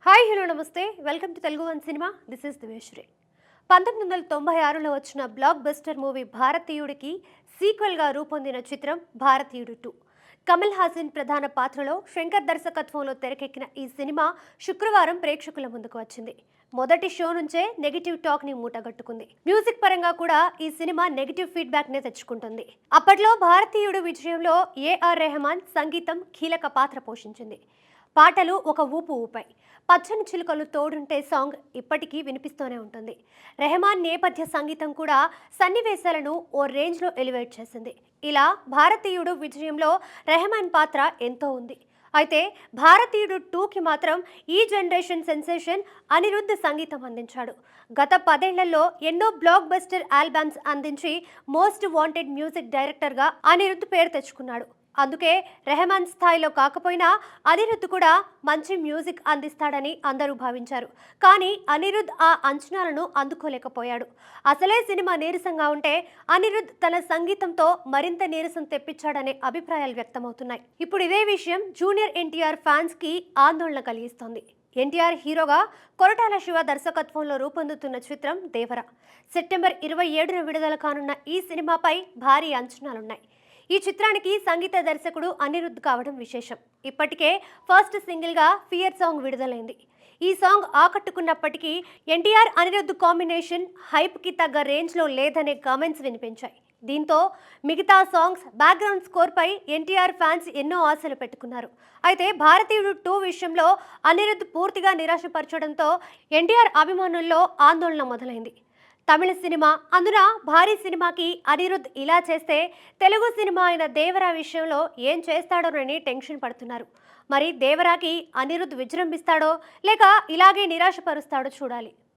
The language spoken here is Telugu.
హాయ్ హలో నమస్తే welcome to Telugu one cinema. This is Diveshwari. 1996లో వచ్చిన బ్లాక్ బస్టర్ మూవీ భారతీయుడికి సీక్వెల్గా రూపొందిన చిత్రం భారతీయుడు 2. కమల్ హాసన్ ప్రధాన పాత్రలో శంకర్ దర్శకత్వంలో తెరకెక్కిన ఈ సినిమా శుక్రవారం ప్రేక్షకుల ముందుకు వచ్చింది. మొదటి షో నుంచే నెగిటివ్ టాక్ ని మూటగట్టుకుంది. మ్యూజిక్ పరంగా కూడా ఈ సినిమా నెగిటివ్ ఫీడ్బ్యాక్ నే తెచ్చుకుంటుంది. అప్పట్లో భారతీయుడు విజయంలో ఏఆర్ రెహమాన్ సంగీతం కీలక పాత్ర పోషించింది. పాటలు ఒక ఊపు ఊపాయి. పచ్చని చిలుకలు తోడుంటే సాంగ్ ఇప్పటికీ వినిపిస్తూనే ఉంటుంది. రెహమాన్ నేపథ్య సంగీతం కూడా సన్నివేశాలను ఓ రేంజ్లో ఎలివేట్ చేసింది. ఇలా భారతీయుడు విజయంలో రెహమాన్ పాత్ర ఎంతో ఉంది. అయితే భారతీయుడు 2కి మాత్రం ఈ జనరేషన్ సెన్సేషన్ అనిరుద్ధ్ సంగీతం అందించాడు. గత 10 ఏళ్లలో ఎన్నో బ్లాక్ బస్టర్ ఆల్బమ్స్ అందించి మోస్ట్ వాంటెడ్ మ్యూజిక్ డైరెక్టర్గా అనిరుద్ధ్ పేరు తెచ్చుకున్నాడు. అందుకే రెహమాన్ స్థాయిలో కాకపోయినా అనిరుద్ధ్ కూడా మంచి మ్యూజిక్ అందిస్తాడని అందరూ భావించారు. కానీ అనిరుద్ధ్ ఆ అంచనాలను అందుకోలేకపోయాడు. అసలే సినిమా నీరసంగా ఉంటే అనిరుద్ధ్ తన సంగీతంతో మరింత నీరసం తెప్పించాడనే అభిప్రాయాలు వ్యక్తమవుతున్నాయి. ఇప్పుడు ఇదే విషయం జూనియర్ ఎన్టీఆర్ ఫ్యాన్స్ కి ఆందోళన కలిగిస్తోంది. ఎన్టీఆర్ హీరోగా కొరటాల శివ దర్శకత్వంలో రూపొందుతున్న చిత్రం దేవర. సెప్టెంబర్ 27న విడుదల కానున్న ఈ సినిమాపై భారీ అంచనాలున్నాయి. ఈ చిత్రానికి సంగీత దర్శకుడు అనిరుద్ధ్ కావడం విశేషం. ఇప్పటికే ఫస్ట్ సింగిల్గా ఫియర్ సాంగ్ విడుదలైంది. ఈ సాంగ్ ఆకట్టుకున్నప్పటికీ ఎన్టీఆర్ అనిరుద్ధ్ కాంబినేషన్ హైప్కి తగ్గ రేంజ్లో లేదనే కామెంట్స్ వినిపించాయి. దీంతో మిగతా సాంగ్స్ బ్యాక్గ్రౌండ్ స్కోర్పై ఎన్టీఆర్ ఫ్యాన్స్ ఎన్నో ఆశలు పెట్టుకున్నారు. అయితే భారతీయుడు 2 విషయంలో అనిరుద్ధ్ పూర్తిగా నిరాశపరచడంతో ఎన్టీఆర్ అభిమానుల్లో ఆందోళన మొదలైంది. తమిళ సినిమా, అందున భారీ సినిమాకి అనిరుద్ధ్ ఇలా చేస్తే తెలుగు సినిమా అయిన దేవరా విషయంలో ఏం చేస్తాడోనని టెన్షన్ పడుతున్నారు. మరి దేవరాకి అనిరుద్ధ్ విజృంభిస్తాడో లేక ఇలాగే నిరాశపరుస్తాడో చూడాలి.